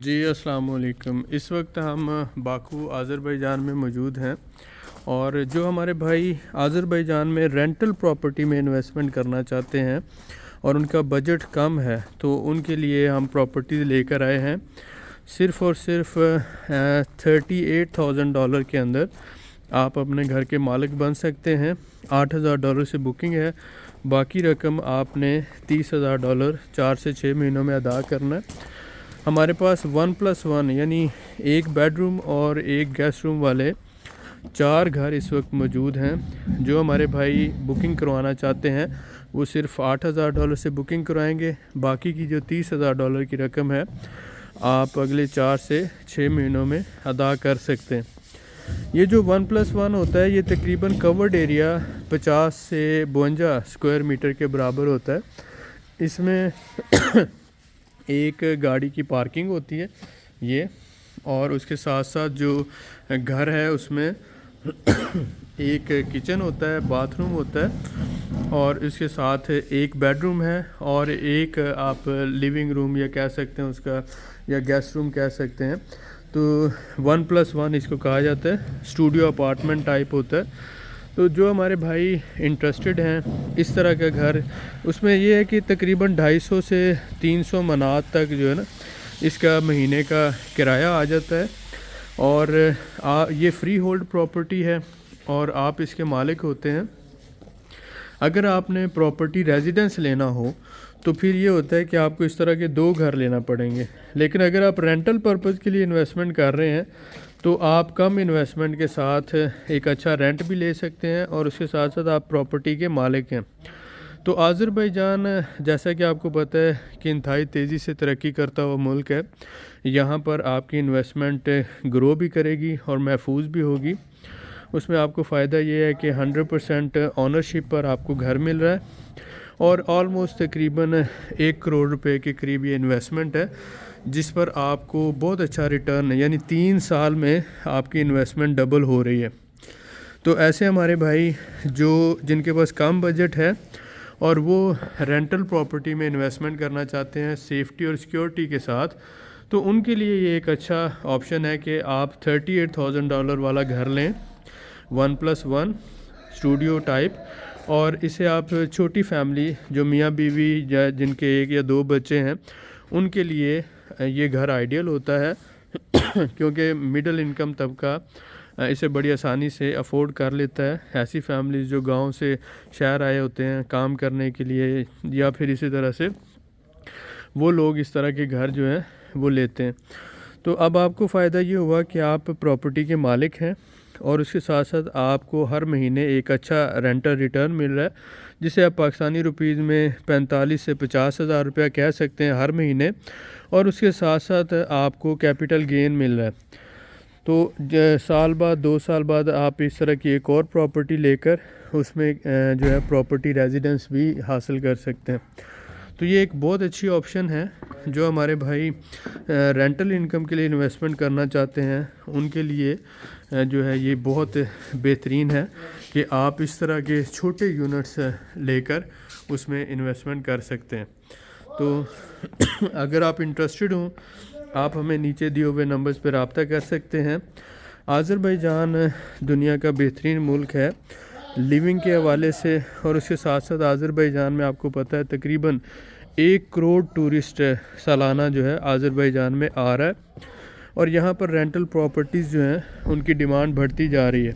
جی السلام علیکم۔ اس وقت ہم باکو آذربائیجان میں موجود ہیں، اور جو ہمارے بھائی آذربائیجان میں رینٹل پراپرٹی میں انویسٹمنٹ کرنا چاہتے ہیں اور ان کا بجٹ کم ہے، تو ان کے لیے ہم پراپرٹی لے کر آئے ہیں صرف اور صرف $38,000 کے اندر آپ اپنے گھر کے مالک بن سکتے ہیں۔ $8,000 سے بکنگ ہے، باقی رقم آپ نے $30,000 4 سے 6 مہینوں میں ادا کرنا ہے۔ ہمارے پاس 1+1 یعنی ایک بیڈ روم اور ایک گیسٹ روم والے 4 گھر اس وقت موجود ہیں۔ جو ہمارے بھائی بکنگ کروانا چاہتے ہیں وہ صرف $8,000 سے بکنگ کروائیں گے، باقی کی جو $30,000 کی رقم ہے آپ اگلے 4 سے 6 مہینوں میں ادا کر سکتے ہیں۔ یہ جو 1+1 ہوتا ہے یہ تقریباً کورڈ ایریا 50 سے 52 اسکوائر میٹر کے برابر ہوتا ہے۔ اس میں ایک گاڑی کی پارکنگ ہوتی ہے یہ، اور اس کے ساتھ ساتھ جو گھر ہے اس میں ایک کچن ہوتا ہے، باتھ روم ہوتا ہے، اور اس کے ساتھ ایک بیڈ روم ہے اور ایک آپ لیونگ روم یا کہہ سکتے ہیں اس کا، یا گیسٹ روم کہہ سکتے ہیں۔ تو 1+1 اس کو کہا جاتا ہے، اسٹوڈیو اپارٹمنٹ ٹائپ ہوتا ہے۔ تو جو ہمارے بھائی انٹرسٹڈ ہیں اس طرح کا گھر، اس میں یہ ہے کہ تقریباً 250 سے 300 منات تک جو ہے نا اس کا مہینے کا کرایہ آ جاتا ہے، اور یہ فری ہولڈ پراپرٹی ہے اور آپ اس کے مالک ہوتے ہیں۔ اگر آپ نے پراپرٹی ریزیڈنس لینا ہو تو پھر یہ ہوتا ہے کہ آپ کو اس طرح کے 2 گھر لینا پڑیں گے، لیکن اگر آپ رینٹل پرپز کے لیے انویسٹمنٹ کر رہے ہیں تو آپ کم انویسٹمنٹ کے ساتھ ایک اچھا رینٹ بھی لے سکتے ہیں، اور اس کے ساتھ ساتھ آپ پراپرٹی کے مالک ہیں۔ تو آذربائیجان جیسا کہ آپ کو پتہ ہے کہ انتہائی تیزی سے ترقی کرتا ہوا ملک ہے۔ یہاں پر آپ کی انویسٹمنٹ گرو بھی کرے گی اور محفوظ بھی ہوگی۔ اس میں آپ کو فائدہ یہ ہے کہ 100% اونرشپ پر آپ کو گھر مل رہا ہے، اور آلموسٹ تقریباً 1 کروڑ روپے کے قریب یہ انویسٹمنٹ ہے، جس پر آپ کو بہت اچھا ریٹرن ہے، یعنی 3 سال میں آپ کی انویسٹمنٹ ڈبل ہو رہی ہے۔ تو ایسے ہمارے بھائی جن کے پاس کم بجٹ ہے اور وہ رینٹل پراپرٹی میں انویسٹمنٹ کرنا چاہتے ہیں سیفٹی اور سیکیورٹی کے ساتھ، تو ان کے لیے یہ ایک اچھا آپشن ہے کہ آپ $38,000 والا گھر لیں، 1+1 اسٹوڈیو ٹائپ، اور اسے آپ چھوٹی فیملی جو میاں بیوی یا جن کے 1 یا 2 بچے ہیں ان کے لیے یہ گھر آئیڈیل ہوتا ہے، کیونکہ مڈل انکم طبقہ اسے بڑی آسانی سے افورڈ کر لیتا ہے۔ ایسی فیملیز جو گاؤں سے شہر آئے ہوتے ہیں کام کرنے کے لیے، یا پھر اسی طرح سے وہ لوگ اس طرح کے گھر جو ہیں وہ لیتے ہیں۔ تو اب آپ کو فائدہ یہ ہوا کہ آپ پراپرٹی کے مالک ہیں، اور اس کے ساتھ ساتھ آپ کو ہر مہینے ایک اچھا رینٹل ریٹرن مل رہا ہے، جسے آپ پاکستانی روپیز میں 45 سے 50 ہزار روپیہ کہہ سکتے ہیں ہر مہینے، اور اس کے ساتھ ساتھ آپ کو کیپٹل گین مل رہا ہے۔ تو سال بعد 2 سال بعد آپ اس طرح کی ایک اور پراپرٹی لے کر اس میں جو ہے پراپرٹی ریزیڈنس بھی حاصل کر سکتے ہیں۔ تو یہ ایک بہت اچھی آپشن ہے جو ہمارے بھائی رینٹل انکم کے لیے انویسٹمنٹ کرنا چاہتے ہیں، ان کے لیے جو ہے یہ بہت بہترین ہے کہ آپ اس طرح کے چھوٹے یونٹس لے کر اس میں انویسٹمنٹ کر سکتے ہیں۔ تو اگر آپ انٹرسٹڈ ہوں آپ ہمیں نیچے دیے ہوئے نمبرز پہ رابطہ کر سکتے ہیں۔ آذربائیجان دنیا کا بہترین ملک ہے لیونگ کے حوالے سے، اور اس کے ساتھ ساتھ آذربائیجان میں آپ کو پتہ ہے تقریباً 1 کروڑ ٹورسٹ سالانہ جو ہے آذربائیجان میں آ رہا ہے، اور یہاں پر رینٹل پراپرٹیز جو ہیں ان کی ڈیمانڈ بڑھتی جا رہی ہے۔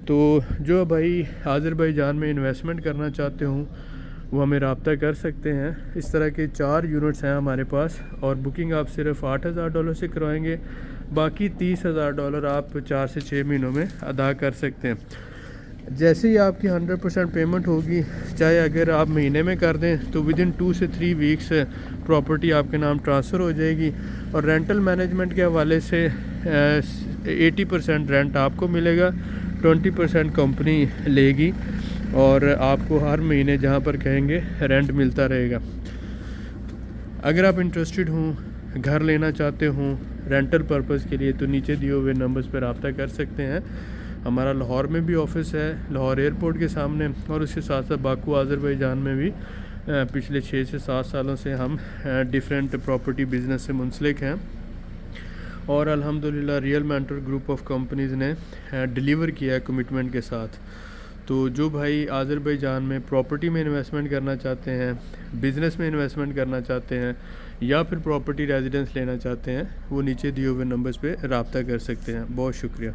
تو جو بھائی آذربائیجان میں انویسٹمنٹ کرنا چاہتے ہوں وہ ہمیں رابطہ کر سکتے ہیں۔ اس طرح کے 4 یونٹس ہیں ہمارے پاس، اور بکنگ آپ صرف $8,000 سے کروائیں گے، باقی $30,000 آپ 4 سے 6 مہینوں میں ادا کر سکتے ہیں۔ جیسے ہی آپ کی 100% پیمنٹ ہوگی، چاہے اگر آپ مہینے میں کر دیں تو ودن 2 سے 3 ویکس پراپرٹی آپ کے نام ٹرانسفر ہو جائے گی، اور رینٹل مینجمنٹ کے حوالے سے 80% رینٹ آپ کو ملے گا، 20% کمپنی لے گی، اور آپ کو ہر مہینے جہاں پر کہیں گے رینٹ ملتا رہے گا۔ اگر آپ انٹرسٹڈ ہوں، گھر لینا چاہتے ہوں رینٹل پرپز کے لیے، تو نیچے دیے ہوئے نمبرز پر رابطہ کر سکتے ہیں۔ ہمارا لاہور میں بھی آفس ہے، لاہور ایئرپورٹ کے سامنے، اور اس کے ساتھ ساتھ باکو آذربائیجان میں بھی پچھلے 6 سے 7 سالوں سے ہم ڈیفرنٹ پراپرٹی بزنس سے منسلک ہیں۔ اور الحمدللہ real mentor group of companies نے ڈیلیور کیا ہے کمٹمنٹ کے ساتھ. تو جو بھائی آذربائیجان میں پراپرٹی میں انویسٹمنٹ کرنا چاہتے ہیں، بزنس میں انویسٹمنٹ کرنا چاہتے ہیں، یا پھر پراپرٹی ریزیڈنس لینا چاہتے ہیں، وہ نیچے دیے ہوئے نمبرز پہ رابطہ کر سکتے ہیں. بہت شکریہ.